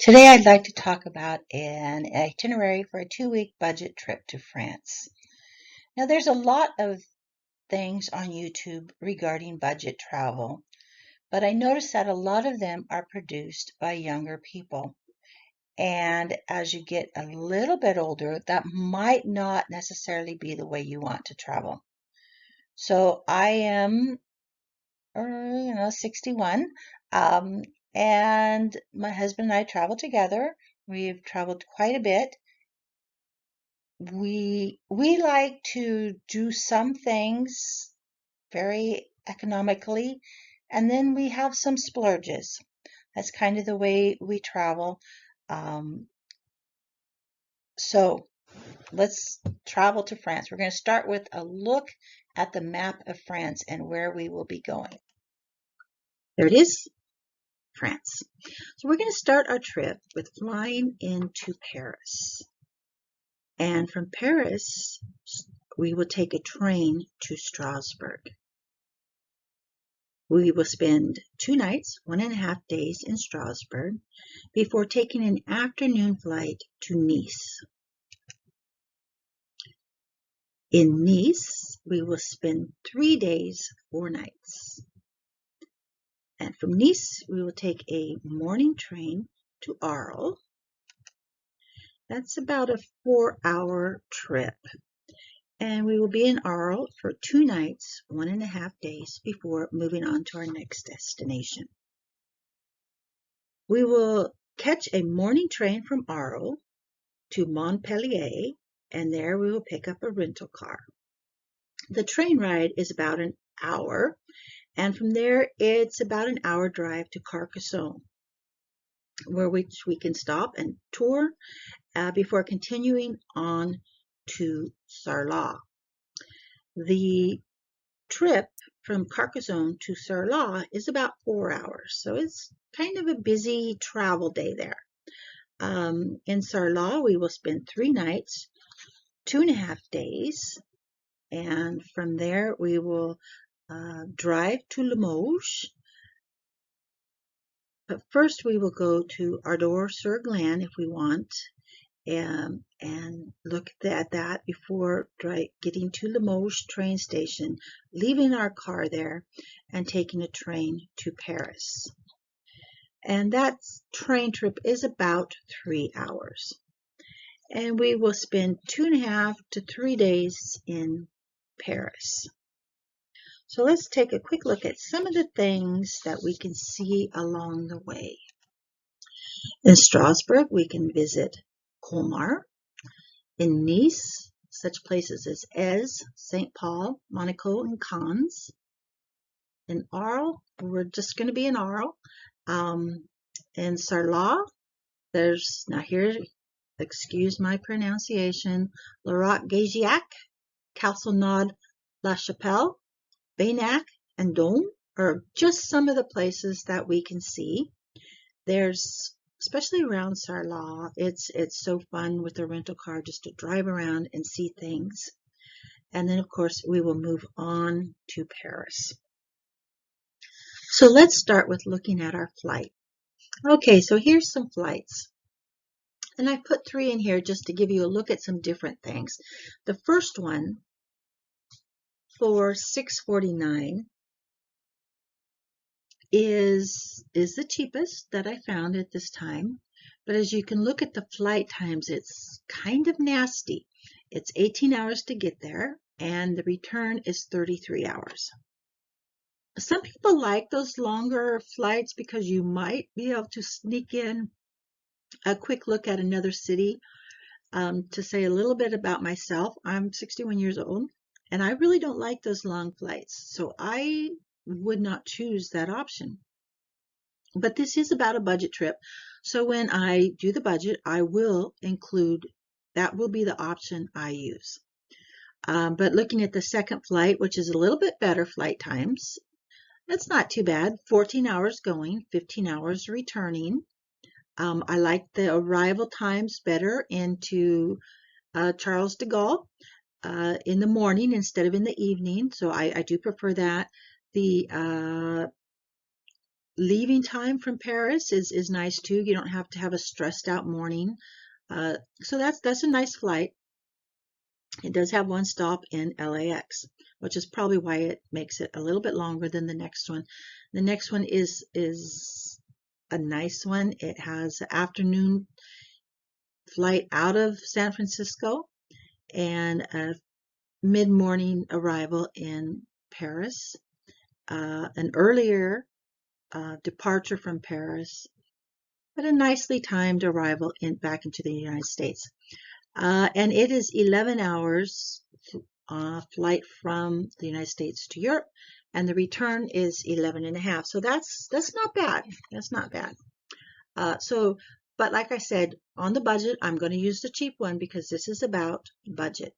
Today I'd like to talk about an itinerary for a 2-week budget trip to France. Now there's a lot of things on YouTube regarding budget travel, but I noticed that a lot of them are produced by younger people. And as you get a little bit older, that might not necessarily be the way you want to travel. So I am 61. Um, and my husband and I travel together. We've traveled quite a bit. We like to do some things very economically, and then we have some splurges. That's kind of the way we travel. Um, so let's travel to France. We're going to start with a look at the map of France and where we will be going. There it is. France. So we're going to start our trip with flying into Paris. And from Paris, we will take a train to Strasbourg. We will spend 2 nights, 1.5 days in Strasbourg before taking an afternoon flight to Nice. In Nice, we will spend 3 days, 4 nights. And from Nice, we will take a morning train to Arles. That's about a 4-hour trip. And we will be in Arles for 2 nights, 1.5 days before moving on to our next destination. We will catch a morning train from Arles to Montpellier, and there we will pick up a rental car. The train ride is about an hour, and from there it's about an hour drive to Carcassonne, where we can stop and tour before continuing on to Sarlat. The trip from Carcassonne to Sarlat is about 4 hours, so it's kind of a busy travel day there. In Sarlat, we will spend 3 nights, 2.5 days, and from there we will drive to Limoges. But first we will go to Ardor-sur-Glane if we want, and look at that before getting to Limoges train station, leaving our car there and taking a train to Paris. And that train trip is about 3 hours. And we will spend 2.5 to 3 days in Paris. So let's take a quick look at some of the things that we can see along the way. In Strasbourg, we can visit Colmar. In Nice, such places as Aix, St. Paul, Monaco, and Cannes. In Arles, we're just going to be in Arles. In Sarlat, excuse my pronunciation, La Roque-Guéziac, Castelnaud, La Chapelle, Baynac, and Dôme are just some of the places that we can see. There's, especially around Sarlat, it's so fun with the rental car just to drive around and see things. And then, of course, we will move on to Paris. So let's start with looking at our flight. Okay, so here's some flights. And I put 3 in here just to give you a look at some different things. The first one for $6.49 is the cheapest that I found at this time. But as you can look at the flight times, it's kind of nasty. It's 18 hours to get there, and the return is 33 hours. Some people like those longer flights because you might be able to sneak in a quick look at another city. To say a little bit about myself, I'm 61 years old, and I really don't like those long flights, so I would not choose that option. But this is about a budget trip, so when I do the budget, I will include, that will be the option I use. But looking at the second flight, which is a little bit better flight times, that's not too bad. 14 hours going, 15 hours returning. I like the arrival times better into Charles de Gaulle in the morning instead of in the evening, so I do prefer that. The leaving time from Paris is nice too. You don't have to have a stressed out morning. So that's a nice flight. It does have one stop in LAX, which is probably why it makes it a little bit longer than the next one. The next one is a nice one. It has an afternoon flight out of San Francisco and a mid-morning arrival in Paris, an earlier departure from Paris, but a nicely timed arrival back into the United States. And it is 11 hours flight from the United States to Europe, and the return is 11 and a half. So that's not bad. That's not bad. But like I said, on the budget, I'm going to use the cheap one because this is about budget.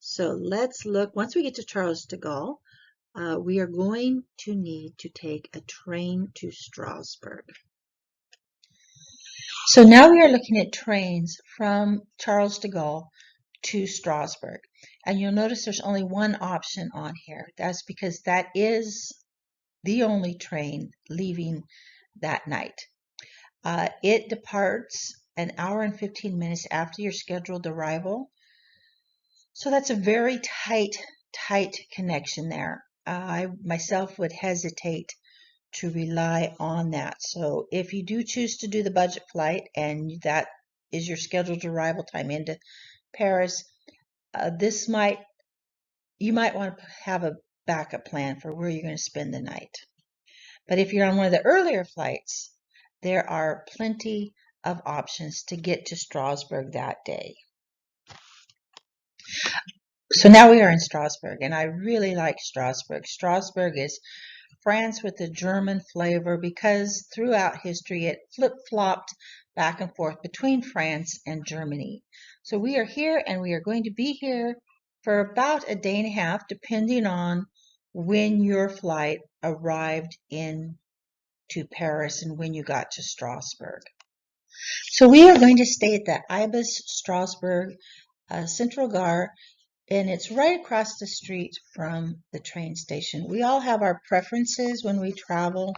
So let's look. Once we get to Charles de Gaulle, we are going to need to take a train to Strasbourg. So now we are looking at trains from Charles de Gaulle to Strasbourg. And you'll notice there's only one option on here. That's because that is the only train leaving that night. It departs an hour and 15 minutes after your scheduled arrival. So that's a very tight connection there. I myself would hesitate to rely on that. So if you do choose to do the budget flight and that is your scheduled arrival time into Paris, you might want to have a backup plan for where you're going to spend the night. But if you're on one of the earlier flights, there are plenty of options to get to Strasbourg that day. So now we are in Strasbourg, and I really like Strasbourg. Strasbourg is France with a German flavor because throughout history it flip-flopped back and forth between France and Germany. So we are here, and we are going to be here for about a day and a half, depending on when your flight arrived into Paris and when you got to Strasbourg. So we are going to stay at the Ibis Strasbourg Central Gare, and it's right across the street from the train station. We all have our preferences when we travel.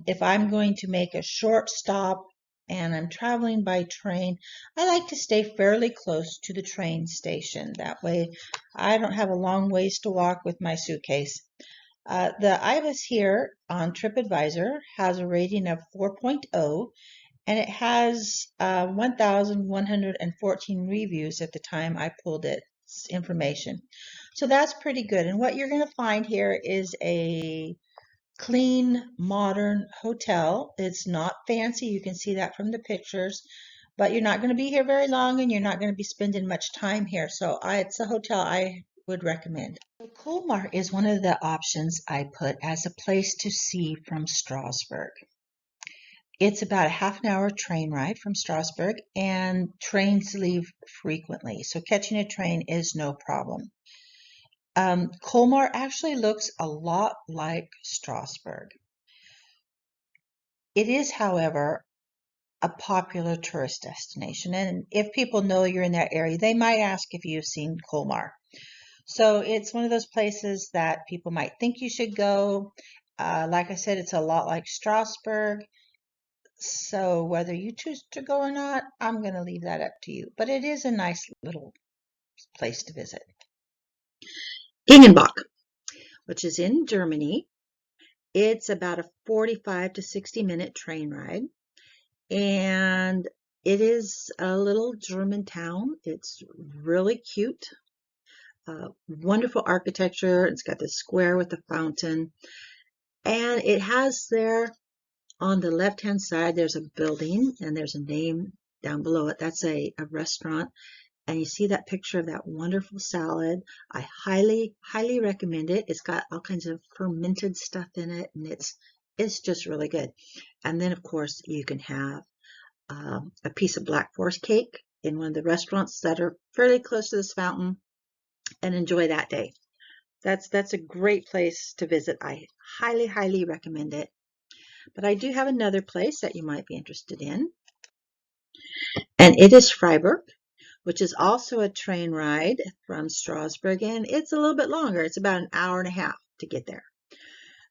If I'm going to make a short stop and I'm traveling by train, I like to stay fairly close to the train station. That way I don't have a long ways to walk with my suitcase. The Ibis here on TripAdvisor has a rating of 4.0, and it has 1,114 reviews at the time I pulled its information. So that's pretty good. And what you're going to find here is a clean, modern hotel. It's not fancy. You can see that from the pictures. But you're not going to be here very long, and you're not going to be spending much time here. So it's a hotel I would recommend. Colmar is one of the options I put as a place to see from Strasbourg. It's about a half an hour train ride from Strasbourg, and trains leave frequently, so catching a train is no problem. Colmar actually looks a lot like Strasbourg. It is, however, a popular tourist destination, and if people know you're in that area, they might ask if you've seen Colmar. So it's one of those places that people might think you should go. Like I said, it's a lot like Strasbourg. So whether you choose to go or not, I'm going to leave that up to you. But it is a nice little place to visit. Ingenbach, which is in Germany. It's about a 45 to 60-minute train ride. And it is a little German town. It's really cute. Wonderful architecture. It's got the square with the fountain. And it has there on the left-hand side, there's a building, and there's a name down below it. That's a restaurant. And you see that picture of that wonderful salad. I highly recommend it. It's got all kinds of fermented stuff in it, and it's just really good. And then, of course, you can have a piece of Black Forest cake in one of the restaurants that are fairly close to this fountain, and enjoy that day. That's a great place to visit. I highly recommend it. But I do have another place that you might be interested in, and it is Freiburg, which is also a train ride from Strasbourg, and it's a little bit longer. It's about an hour and a half to get there.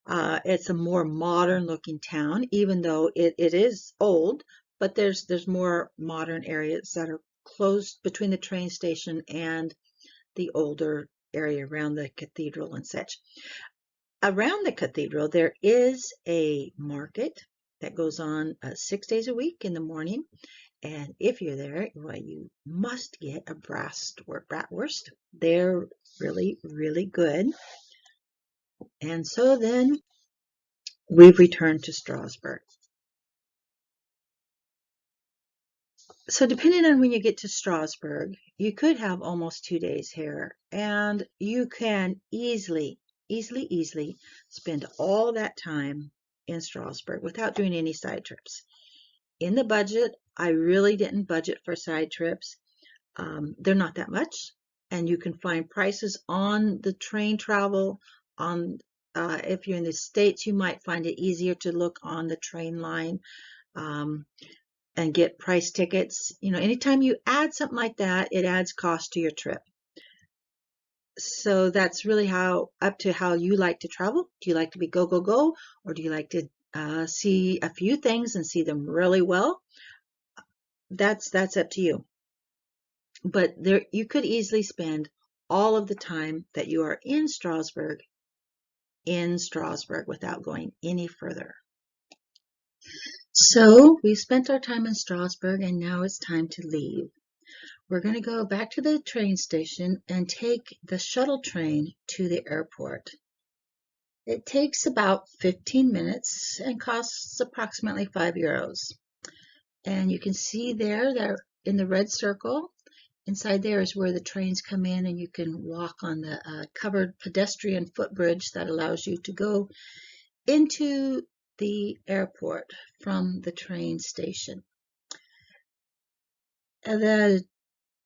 It's a more modern looking town, even though it is old, but there's more modern areas that are close between the train station and the older area around the cathedral and such. Around the cathedral, there is a market that goes on 6 days a week in the morning. And if you're there, well, you must get a bratwurst. They're really, really good. And so then we've returned to Strasbourg. So depending on when you get to Strasbourg, you could have almost 2 days here, and you can easily spend all that time in Strasbourg without doing any side trips. In the budget, I really didn't budget for side trips. They're not that much, and you can find prices on the train travel. On if you're in the States, you might find it easier to look on the train line and get price tickets. Anytime you add something like that, it adds cost to your trip. So that's really up to how you like to travel. Do you like to be go, go, go, or do you like to see a few things and see them really well? That's up to you. But you could easily spend all of the time that you are in Strasbourg without going any further. So we spent our time in Strasbourg, and now it's time to leave. We're going to go back to the train station and take the shuttle train to the airport. It takes about 15 minutes and costs approximately €5. And you can see there in the red circle, inside there is where the trains come in, and you can walk on the covered pedestrian footbridge that allows you to go into the airport from the train station. The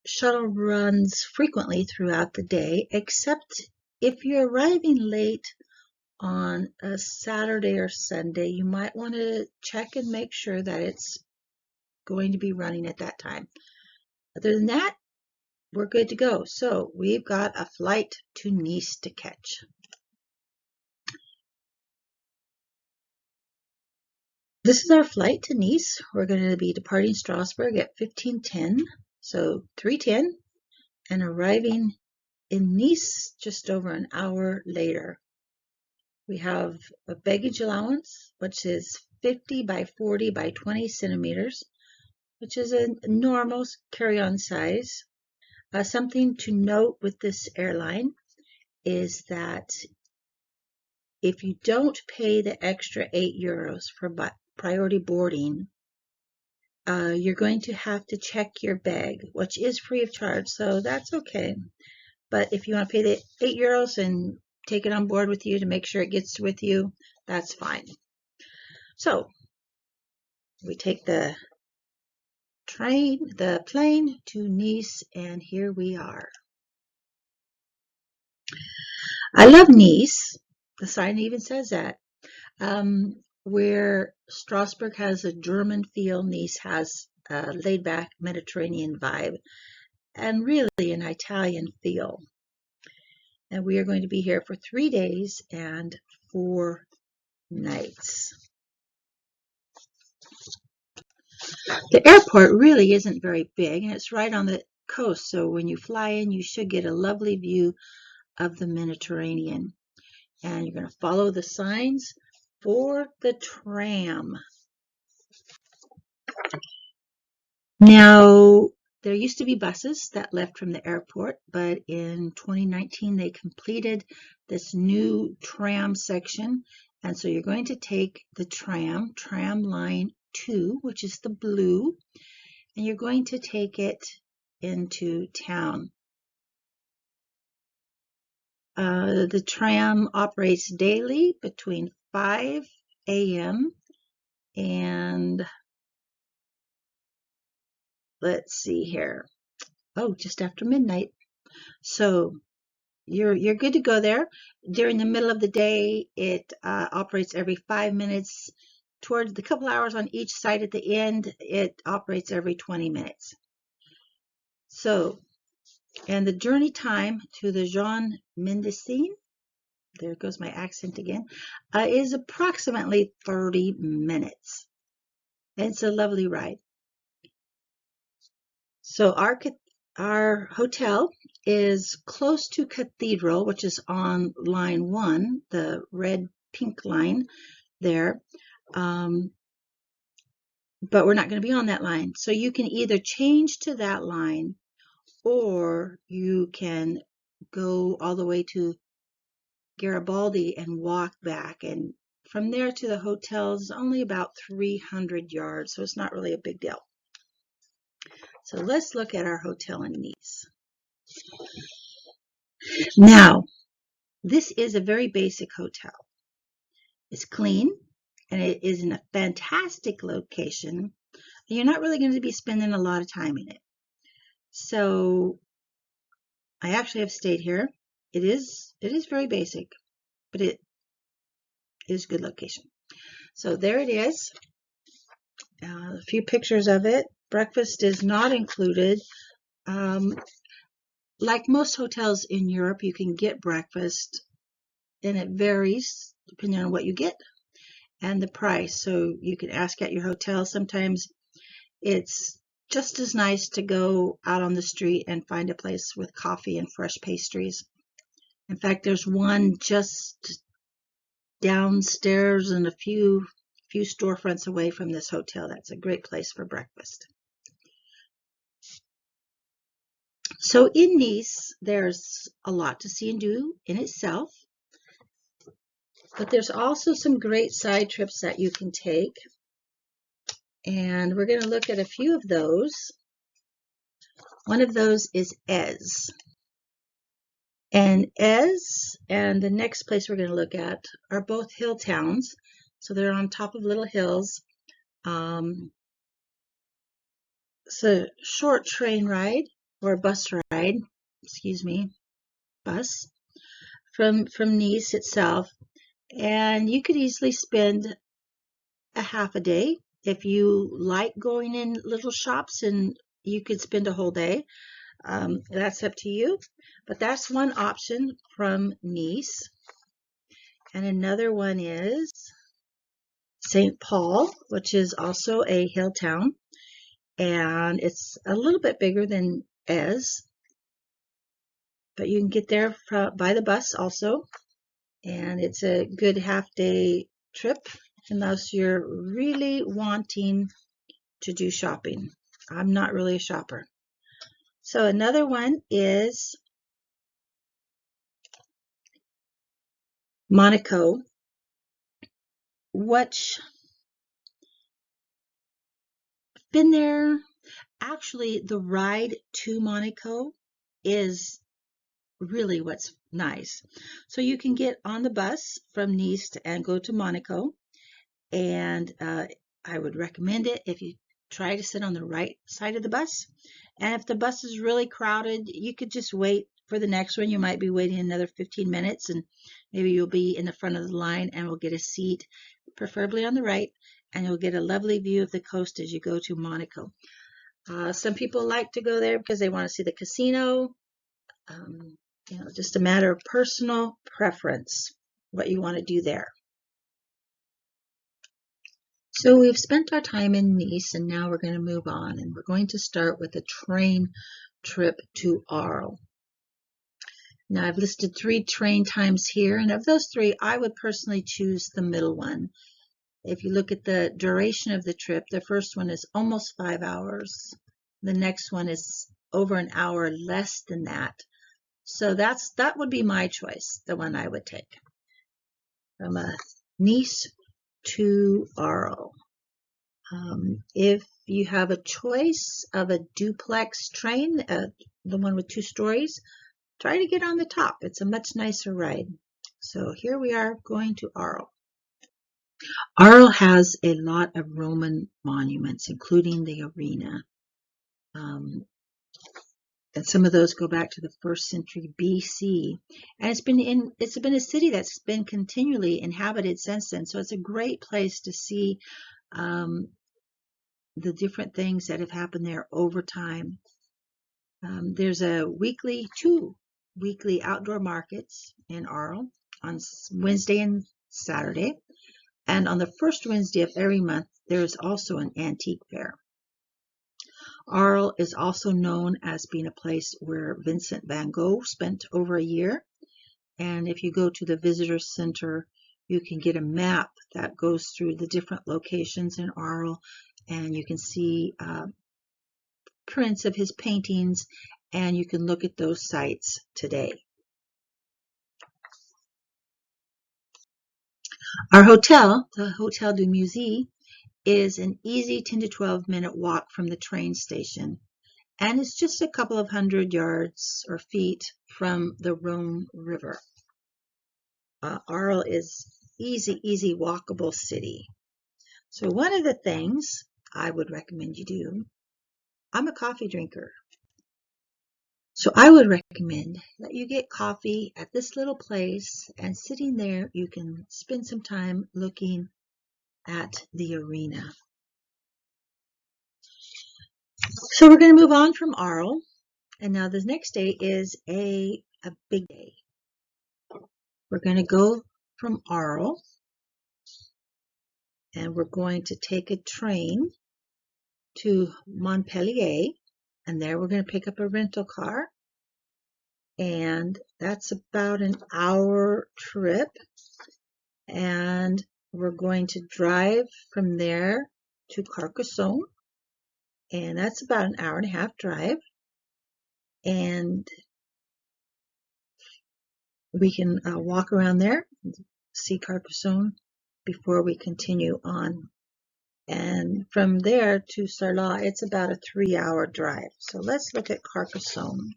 shuttle runs frequently throughout the day, except if you're arriving late on a Saturday or Sunday, you might want to check and make sure that it's going to be running at that time. Other than that, we're good to go. So we've got a flight to Nice to catch. This is our flight to Nice. We're going to be departing Strasbourg at 15:10, so 3:10, and arriving in Nice just over an hour later. We have a baggage allowance, which is 50 by 40 by 20 centimeters, which is a normal carry-on size. Something to note with this airline is that if you don't pay the extra €8 for priority boarding, you're going to have to check your bag, which is free of charge, so that's okay. But if you want to pay the €8 and take it on board with you to make sure it gets with you, that's fine. So we take the plane to Nice, and here we are. I love Nice. The sign even says that. Where Strasbourg has a German feel, Nice has a laid-back Mediterranean vibe, and really an Italian feel. And we are going to be here for 3 days and 4 nights. The airport really isn't very big, and it's right on the coast, so when you fly in, you should get a lovely view of the Mediterranean. And you're going to follow the signs for the tram. Now, there used to be buses that left from the airport, but in 2019 they completed this new tram section, and so you're going to take the tram line 2, which is the blue, and you're going to take it into town. The tram operates daily between 5 a.m. and let's see here. Just after midnight. So you're good to go there. During the middle of the day, it operates every 5 minutes. Towards the couple hours on each side at the end, it operates every 20 minutes. So, and the journey time to the Jean Mendicine there goes my accent again, is approximately 30 minutes. It's a lovely ride. So our hotel is close to Cathedral, which is on line 1, the red pink line there. But we're not going to be on that line. So you can either change to that line, or you can go all the way to Garibaldi and walk back. And from there to the hotel is only about 300 yards, so it's not really a big deal. So let's look at our hotel in Nice. Now, this is a very basic hotel. It's clean, and it is in a fantastic location. You're not really going to be spending a lot of time in it. So I actually have stayed here. It is very basic, but it is a good location. So there it is. A few pictures of it. Breakfast is not included. Like most hotels in Europe, you can get breakfast, and it varies depending on what you get and the price. So you can ask at your hotel. Sometimes it's just as nice to go out on the street and find a place with coffee and fresh pastries. In fact, there's one just downstairs and a few storefronts away from this hotel. That's a great place for breakfast. So in Nice, there's a lot to see and do in itself, but there's also some great side trips that you can take, and we're going to look at a few of those. One of those is Aires. And Aires and the next place we're going to look at are both hill towns, so they're on top of little hills. It's a short train ride, or bus ride, bus from Nice itself, and you could easily spend a half a day. If you like going in little shops, and you could spend a whole day. That's up to you, but that's one option from Nice. And another one is St. Paul, which is also a hill town, and it's a little bit bigger than Aires, but you can get there by the bus also, and it's a good half-day trip unless you're really wanting to do shopping. I'm not really a shopper. So another one is Monaco, which I've been there. Actually, the ride to Monaco is really what's nice. So you can get on the bus from Nice and go to Monaco, and I would recommend it if you try to sit on the right side of the bus. And if the bus is really crowded, you could just wait for the next one. You might be waiting another 15 minutes, and maybe you'll be in the front of the line and will get a seat, preferably on the right, and you'll get a lovely view of the coast as you go to Monaco. Some people like to go there because they want to see the casino. Just a matter of personal preference, what you want to do there. So we've spent our time in Nice, and now we're going to move on, and we're going to start with a train trip to Arles. Now I've listed 3 train times here, and of those 3, I would personally choose the middle one. If you look at the duration of the trip, the first one is almost 5 hours. The next one is over an hour less than that. So that would be my choice, the one I would take. From Nice to Arles. If you have a choice of a duplex train, the one with 2 stories, try to get on the top. It's a much nicer ride. So here we are going to Arles. Arles has a lot of Roman monuments, including the arena. And some of those go back to the 1st century BC. And it's been a city that's been continually inhabited since then. So it's a great place to see the different things that have happened there over time. There's 2 weekly outdoor markets in Arles on Wednesday and Saturday. And on the first Wednesday of every month, there is also an antique fair. Arles is also known as being a place where Vincent van Gogh spent over a year. And if you go to the visitor center, you can get a map that goes through the different locations in Arles, and you can see prints of his paintings, and you can look at those sites today. Our hotel, the Hotel du Musée, is an easy 10 to 12 minute walk from the train station, and it's just a couple of 100 yards or feet from the Rhone River. Arles is easy walkable city. So one of the things I would recommend you do, I'm a coffee drinker. So I would recommend that you get coffee at this little place, and sitting there you can spend some time looking at the arena. So we're going to move on from Arles, and now the next day is a big day. We're going to go from Arles, and we're going to take a train to Montpellier, and there we're going to pick up a rental car, and that's about an hour trip, and we're going to drive from there to Carcassonne, and that's about an hour and a half drive, and we can walk around there and see Carcassonne before we continue on. And from there to Sarlat, it's about a 3-hour drive. So let's look at Carcassonne.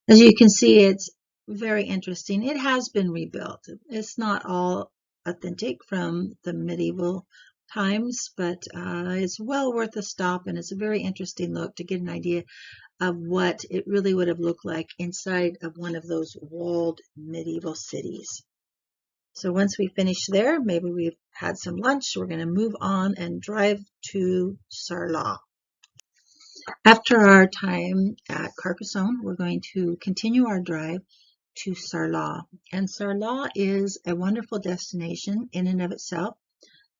As you can see, it's very interesting. It has been rebuilt. It's not all authentic from the medieval times, but it's well worth a stop, and it's a very interesting look to get an idea of what it really would have looked like inside of one of those walled medieval cities. So once we finish there, maybe we've had some lunch, we're going to move on and drive to Sarlat. After our time at Carcassonne, we're going to continue our drive to Sarlat. And Sarlat is a wonderful destination in and of itself.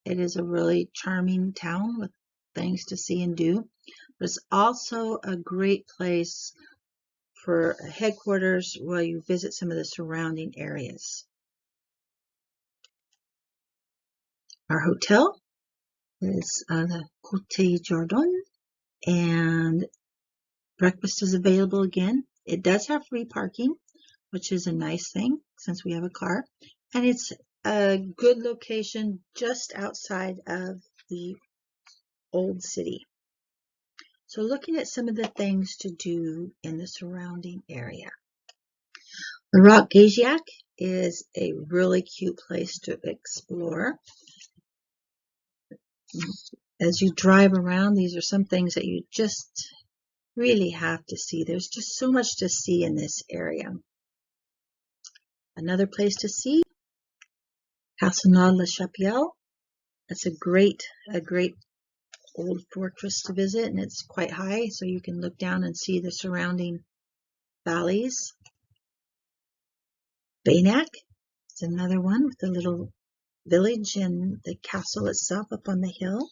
It is a really charming town with things to see and do. But it's also a great place for headquarters while you visit some of the surrounding areas. Our hotel is the Côte Jordan, and breakfast is available again. It does have free parking, which is a nice thing since we have a car, and it's a good location just outside of the old city. So looking at some of the things to do in the surrounding area. The Roc Gageac is a really cute place to explore. As you drive around, these are some things that you just really have to see. There's just so much to see in this area. Another place to see, Castelnau-la-Chapelle. That's a great old fortress to visit, and it's quite high, so you can look down and see the surrounding valleys. Baynac is another one with the little village and the castle itself up on the hill.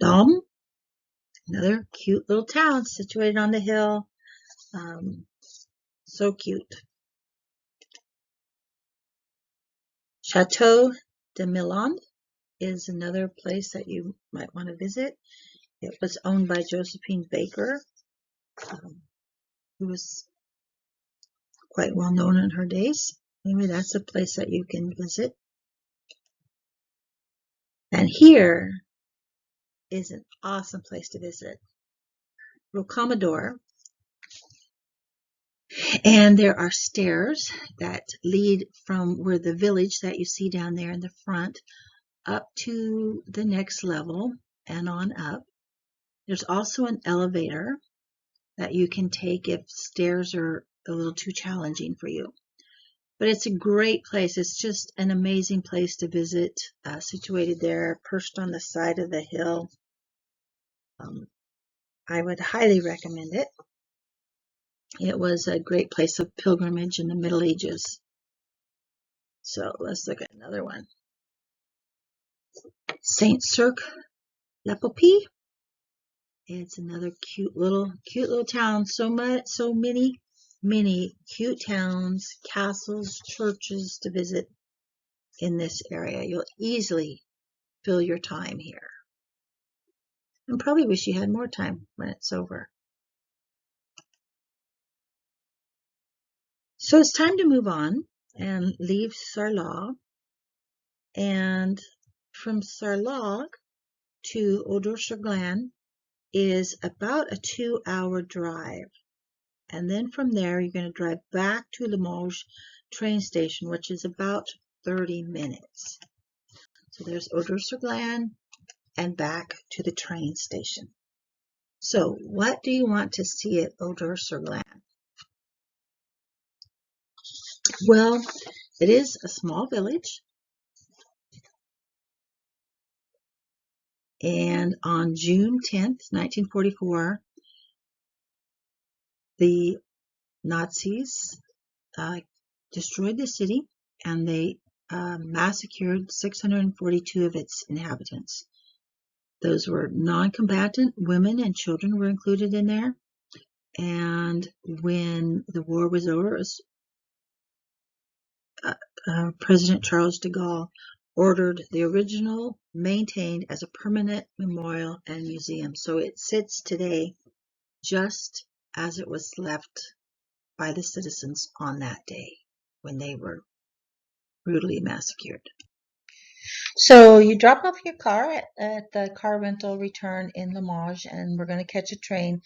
Dom, another cute little town situated on the hill. So cute. Chateau de Milland is another place that you might want to visit. It was owned by Josephine Baker, who was quite well known in her days. Anyway, that's a place that you can visit. And here is an awesome place to visit, Rocamadour. And there are stairs that lead from where the village that you see down there in the front up to the next level and on up. There's also an elevator that you can take if stairs are a little too challenging for you. but it's a great place. It's just an amazing place to visit, situated there, perched on the side of the hill. I would highly recommend it. It was a great place of pilgrimage in the Middle Ages. So let's look at another one. Saint-Cirq-Lepopee. It's another cute little town. So many cute towns, castles, churches to visit in this area. You'll easily fill your time here. And probably wish you had more time when it's over. So it's time to move on and leave Sarlat. And from Sarlat to Audre-sur-Glane is about a 2-hour drive. And then from there, you're going to drive back to Limoges train station, which is about 30 minutes. So there's Audre-sur-Glane and back to the train station. So what do you want to see at Audre-sur-Glane? Well, it is a small village. And on June 10th, 1944, the Nazis destroyed the city, and they massacred 642 of its inhabitants. Those were non-combatant women and children were included in there. And when the war was over, President Charles de Gaulle ordered the original maintained as a permanent memorial and museum. So it sits today just as it was left by the citizens on that day when they were brutally massacred. So you drop off your car at the car rental return in Limoges, and we're going to catch a train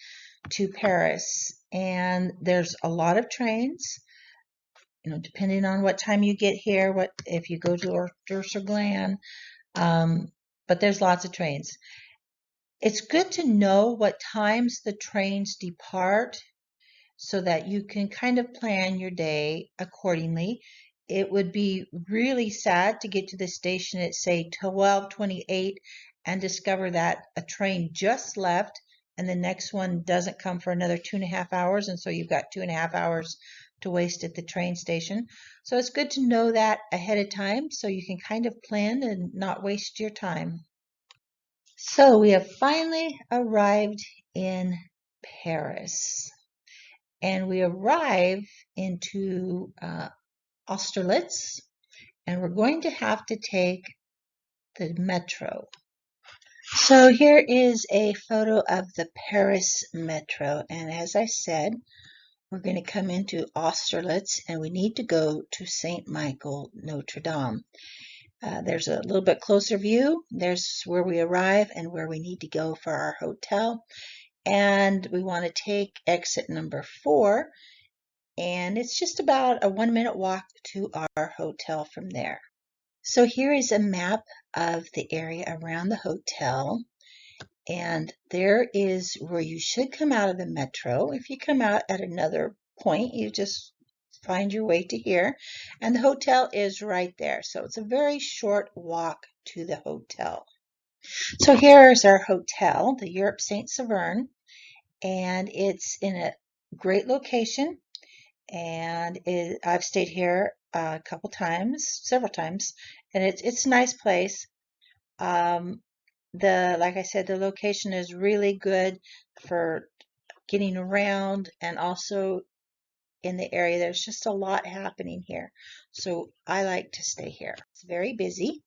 to Paris. And there's a lot of trains, depending on what time you get here, if you go to Audre-sur-Glane, but there's lots of trains. It's good to know what times the trains depart so that you can kind of plan your day accordingly. It would be really sad to get to the station at, say, 12:28 and discover that a train just left and the next one doesn't come for another 2.5 hours, and so you've got 2.5 hours to waste at the train station. So it's good to know that ahead of time so you can kind of plan and not waste your time. So we have finally arrived in Paris, and we arrive into Austerlitz, and we're going to have to take the metro. So here is a photo of the Paris metro, and as I said, we're going to come into Austerlitz, and we need to go to St. Michael Notre Dame. There's a little bit closer view. There's where we arrive and where we need to go for our hotel. And we want to take exit number 4. And it's just about a 1-minute walk to our hotel from there. So here is a map of the area around the hotel. And there is where you should come out of the metro. If you come out at another point, you just find your way to here. And the hotel is right there. So it's a very short walk to the hotel. So here's our hotel, the Europe St. Severn. And it's in a great location. And I've stayed here several times, and it's a nice place. Like I said, the location is really good for getting around, and also in the area, there's just a lot happening here. So I like to stay here. It's very busy.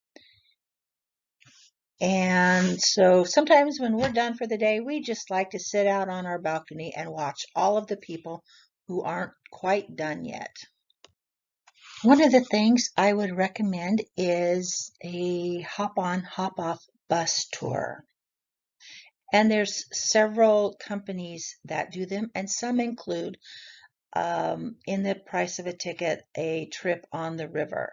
And so sometimes when we're done for the day, we just like to sit out on our balcony and watch all of the people who aren't quite done yet. One of the things I would recommend is a hop-on, hop-off bus tour. And there's several companies that do them, and some include, in the price of a ticket, a trip on the river.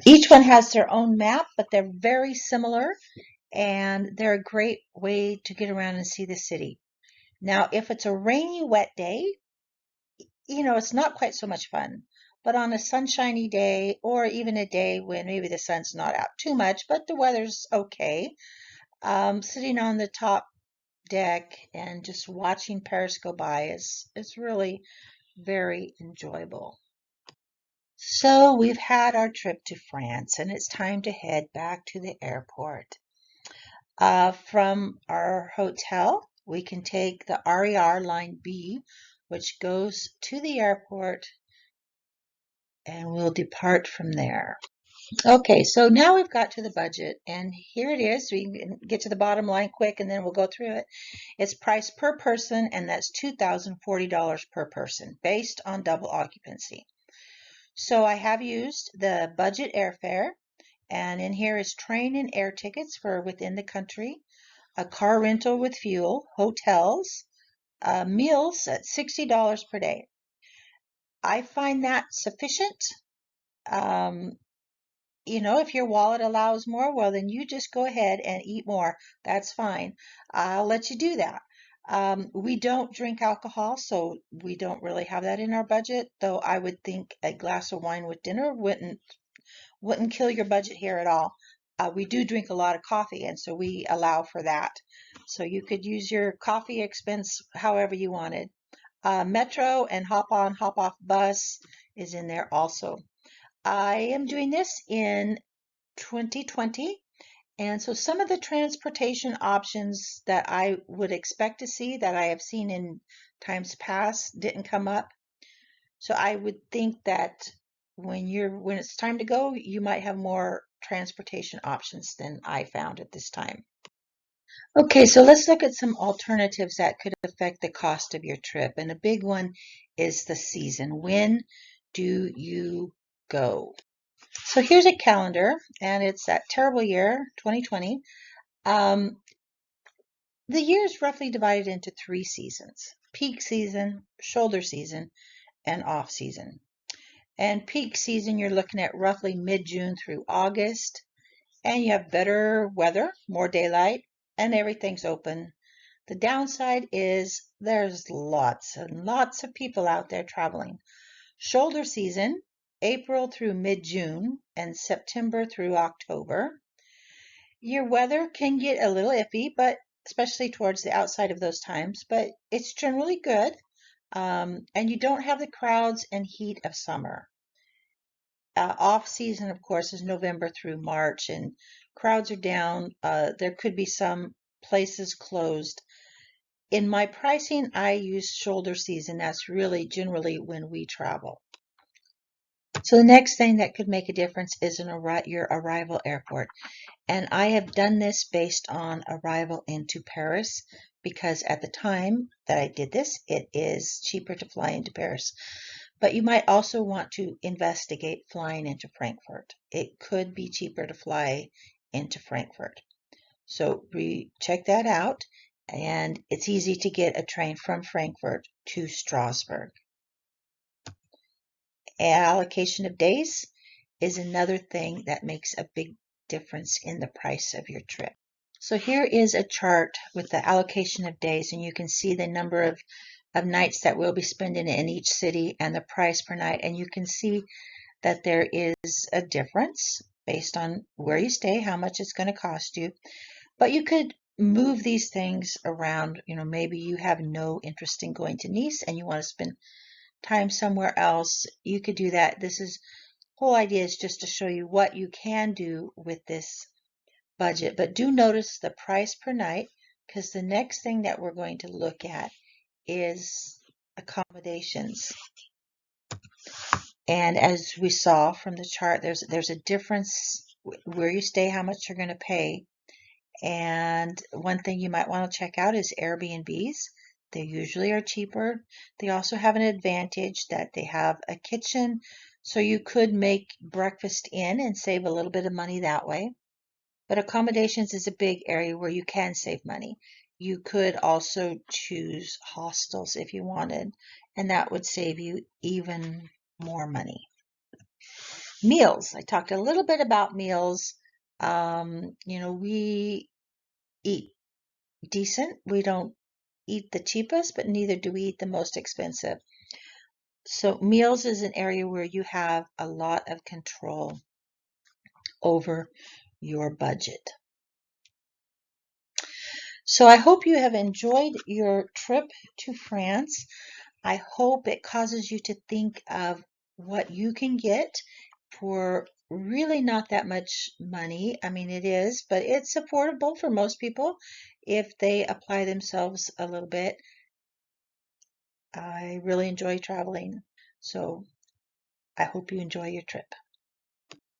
Each one has their own map, but they're very similar, and they're a great way to get around and see the city. Now, if it's a rainy, wet day, it's not quite so much fun. But on a sunshiny day, or even a day when maybe the sun's not out too much, but the weather's okay, sitting on the top deck and just watching Paris go by is really very enjoyable. So we've had our trip to France, and it's time to head back to the airport. From our hotel, we can take the RER line B, which goes to the airport, and we'll depart from there. Okay, so now we've got to the budget, and here it is. We can get to the bottom line quick, and then we'll go through it. It's price per person, and that's $2,040 per person, based on double occupancy. So I have used the budget airfare, and in here is train and air tickets for within the country, a car rental with fuel, hotels, meals at $60 per day. I find that sufficient. Um, if your wallet allows more, well, then you just go ahead and eat more. That's fine. I'll let you do that. We don't drink alcohol, so we don't really have that in our budget, though I would think a glass of wine with dinner wouldn't kill your budget here at all. We do drink a lot of coffee, and so we allow for that. So you could use your coffee expense however you wanted. Metro and hop on, hop off bus is in there also. I am doing this in 2020, and so some of the transportation options that I would expect to see that I have seen in times past didn't come up. So I would think that when it's time to go, you might have more transportation options than I found at this time. Okay, so let's look at some alternatives that could affect the cost of your trip. And a big one is the season. When do you go? So here's a calendar, and it's that terrible year, 2020. Um, the year is roughly divided into three seasons: peak season, shoulder season, and off season. And peak season, you're looking at roughly mid-June through August, and you have better weather, more daylight, and everything's open. The downside is there's lots and lots of people out there traveling. Shoulder season, April through mid-June and September through October. Your weather can get a little iffy, but especially towards the outside of those times, but it's generally good. And you don't have the crowds and heat of summer. Off season, of course, is November through March, and crowds are down. There could be some places closed. In my pricing, I use shoulder season. That's really generally when we travel. So the next thing that could make a difference is your arrival airport. And I have done this based on arrival into Paris because at the time that I did this, it is cheaper to fly into Paris. But you might also want to investigate flying into Frankfurt. It could be cheaper to fly into Frankfurt. So check that out. And it's easy to get a train from Frankfurt to Strasbourg. Allocation of days is another thing that makes a big difference in the price of your trip. So here is a chart with the allocation of days, and you can see the number of nights that we'll be spending in each city and the price per night. And you can see that there is a difference based on where you stay, how much it's going to cost you. But you could move these things around. Maybe you have no interest in going to Nice and you want to spend time somewhere else. You could do that. Whole idea is just to show you what you can do with this budget. But do notice the price per night, because the next thing that we're going to look at is accommodations. And as we saw from the chart, there's a difference where you stay, how much you're going to pay. And one thing you might want to check out is Airbnbs. They usually are cheaper. They also have an advantage that they have a kitchen, so you could make breakfast in and save a little bit of money that way. But accommodations is a big area where you can save money. You could also choose hostels if you wanted, and that would save you even more money. Meals. I talked a little bit about meals. We eat decent. We don't eat the cheapest, but neither do we eat the most expensive. So meals is an area where you have a lot of control over your budget. So I hope you have enjoyed your trip to France. I hope it causes you to think of what you can get for really not that much money. I mean, it is, but it's affordable for most people if they apply themselves a little bit. I really enjoy traveling, so I hope you enjoy your trip.